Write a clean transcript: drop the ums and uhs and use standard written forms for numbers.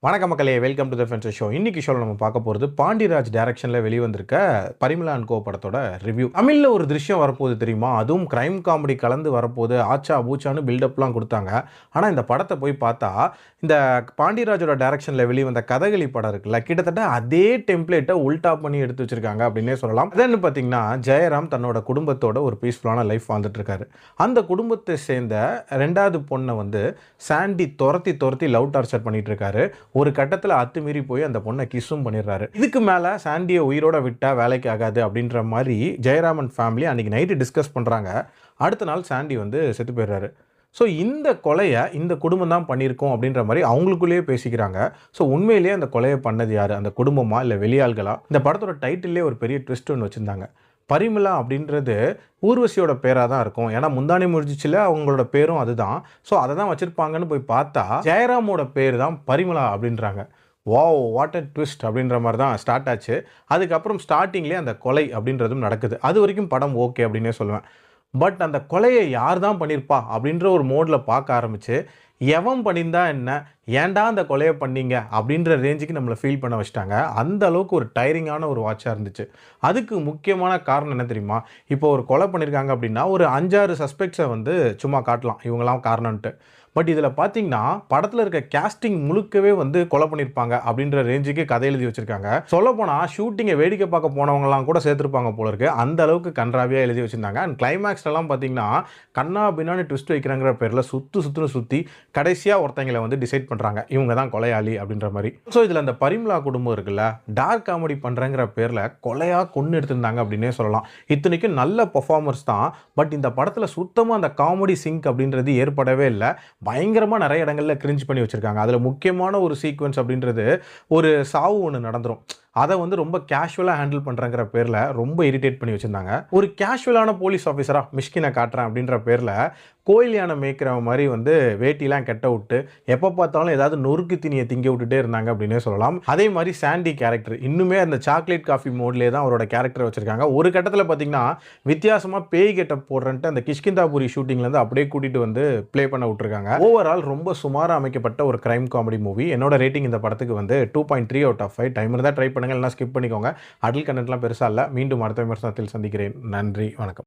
வணக்கம் மக்களே, welcome to the fence show. இன்னைக்கு ஷோவில் நம்ம பார்க்க போகிறது பாண்டிராஜ் டைரக்ஷனில் வெளிவந்திருக்க பரிமளா அண்ட் கோ படத்தோட ரிவ்யூ. தமிழில் ஒரு திருஷ்யம் வரப்போகுது தெரியுமா? அதுவும் கிரைம் காமெடி கலந்து வரப்போகுது. ஆச்சா பூச்சான்னு பில்டப்லாம் கொடுத்தாங்க. ஆனால் இந்த படத்தை போய் பார்த்தா இந்த பாண்டிராஜோட டைரக்ஷனில் வெளிவந்த கதகளி படம் இருக்குல்ல, கிட்டத்தட்ட அதே டெம்ப்ளேட்டை உல்டா பண்ணி எடுத்து வச்சிருக்காங்க அப்படின்னே சொல்லலாம். அதன்னு பார்த்தீங்கன்னா, ஜெயராம் தன்னோட குடும்பத்தோட ஒரு பீஸ்ஃபுல்லான லைஃப் வாழ்ந்துட்டு இருக்காரு. அந்த குடும்பத்தை சேர்ந்த ரெண்டாவது பொண்ணை வந்து சாண்டி துரத்தி லவ் டார்ச்சர் பண்ணிட்டு இருக்காரு. ஒரு கட்டத்தில் அத்துமீறி போய் அந்த பொண்ணை கிஸ்ஸும் பண்ணிடுறாரு. இதுக்கு மேலே சாண்டியை உயிரோட விட்டா வேலைக்கு ஆகாது அப்படின்ற மாதிரி ஜெயராமன் ஃபேமிலி அன்றைக்கி நைட்டு டிஸ்கஸ் பண்ணுறாங்க. அடுத்த நாள் சாண்டி வந்து செத்து போயிடுறாரு. ஸோ இந்த கொலையை இந்த குடும்பம் தான் பண்ணியிருக்கோம் அப்படின்ற மாதிரி அவங்களுக்குள்ளேயே பேசிக்கிறாங்க. ஸோ உண்மையிலேயே அந்த கொலையை பண்ணது யார்? அந்த குடும்பமா இல்லை வெளியாள்களா? இந்த படத்தோட டைட்டிலே ஒரு பெரிய ட்விஸ்ட் ஒன்று வச்சுருந்தாங்க. பரிமளா அப்படின்றது ஊர்வசியோட பேராக தான் இருக்கும். ஏன்னா முந்தானி முடிஞ்சிச்சில் அவங்களோட பேரும் அதுதான். ஸோ அதை தான் வச்சுருப்பாங்கன்னு போய் பார்த்தா ஜெயராமோட பேர் தான் பரிமளா அப்படின்றாங்க. வாவ், வாட் அ ட்விஸ்ட் அப்படின்ற மாதிரி தான் ஸ்டார்ட் ஆச்சு. அதுக்கப்புறம் ஸ்டார்டிங்லேயே அந்த கொலை அப்படின்றதும் நடக்குது. அது வரைக்கும் படம் ஓகே அப்படின்னே சொல்லுவேன். பட் அந்த கொலையை யார் தான் பண்ணியிருப்பா அப்படின்ற ஒரு மோடில் பார்க்க ஆரம்பித்து எவன் பண்ணியிருந்தா என்ன, ஏன்டா அந்த கொலையை பண்ணீங்க அப்படின்ற ரேஞ்சுக்கு நம்மளை ஃபீல் பண்ண வச்சுட்டாங்க. அந்த அளவுக்கு ஒரு டைரிங்கான ஒரு வாட்சாக இருந்துச்சு. அதுக்கு முக்கியமான காரணம் என்ன தெரியுமா? இப்போ ஒரு கொலை பண்ணியிருக்காங்க அப்படின்னா ஒரு 5-6 சஸ்பெக்ட்ஸை வந்து சும்மா காட்டலாம், இவங்களாம் காரணம்ன்ட்டு. பட் இதில் பார்த்தீங்கன்னா படத்தில் இருக்க கேஸ்டிங் முழுக்கவே வந்து கொலை பண்ணியிருப்பாங்க அப்படின்ற ரேஞ்சுக்கு கதை எழுதி வச்சுருக்காங்க. சொல்லப்போனால் ஷூட்டிங்கை வேடிக்கை பார்க்க போனவங்கலாம் கூட சேர்த்துருப்பாங்க போல இருக்கு. அந்த அளவுக்கு கன்றாவியாக எழுதி வச்சுருந்தாங்க. அண்ட் கிளைமேக்ஸ்லாம் பார்த்தீங்கன்னா கண்ணா பின்னான்னு ட்விஸ்ட் வைக்கிறாங்கிற பேரில் சுற்றி கடைசியாக ஒருத்தங்களை வந்து டிசைட் பண்ணுறாங்க, இவங்க தான் கொலையாளி அப்படின்ற மாதிரி. ஸோ இதில் அந்த பரிமளா குடும்பம் இருக்குல்ல, டார்க் காமெடி பண்ணுறங்கிற பேரில் கொலையாக கொண்டு எடுத்திருந்தாங்க அப்படின்னே சொல்லலாம். இத்தனைக்கும் நல்ல பர்ஃபார்மர்ஸ் தான். பட் இந்த படத்தில் சுத்தமாக அந்த காமெடி சிங்க் அப்படின்றது ஏற்படவே இல்லை. பயங்கரமாக நிறைய இடங்களில் கிரிஞ்ச் பண்ணி வச்சுருக்காங்க. அதில் முக்கியமான ஒரு சீக்வன்ஸ் அப்படின்றது ஒரு சாவு ஒன்று நடந்துடும். அதை வந்து ரொம்ப கேஷுவலாக ஹேண்டில் பண்ணுறங்கிற பேரில் ரொம்ப இரிட்டேட் பண்ணி வச்சுருந்தாங்க. ஒரு கேஷுவலான போலீஸ் ஆஃபீஸராக மிஷ்கினை காட்டுறேன் அப்படின்ற பேரில் கோயில் யானை மேய்க்கிற மாதிரி வந்து வேட்டிலாம் கெட்ட விட்டு எப்போ பார்த்தாலும் ஏதாவது நொறுக்கு திணியை திங்க விட்டுட்டே இருந்தாங்க அப்படின்னே சொல்லலாம். அதே மாதிரி சாண்டி கேரக்டர் இன்னுமே அந்த சாக்லேட் காஃபி மோட்லேயே தான் அவரோட கேரக்டரை வச்சுருக்காங்க. ஒரு கட்டத்தில் பார்த்தீங்கன்னா வித்தியாசமாக பேய் கெட்டப் போடுறன்ட்டு அந்த கிஷ்கிந்தாபுரி ஷூட்டிங்லேருந்து அப்படியே கூட்டிகிட்டு வந்து ப்ளே பண்ண விட்டுருக்காங்க. ஓவரால் ரொம்ப சுமாராக அமைக்கப்பட்ட ஒரு கிரைம் காமெடி மூவி. என்னோட ரேட்டிங் இந்த படத்துக்கு வந்து 2.3 out of 5. டைம் இருந்தால் ட்ரை பண்ணுங்கள், இல்லைனா ஸ்கிப் பண்ணிக்கோங்க. அடல் கண்டென்ட்லாம் பெருசாக இல்லை. மீண்டும் அடுத்த விமர்சனத்தில் சந்திக்கிறேன். நன்றி, வணக்கம்.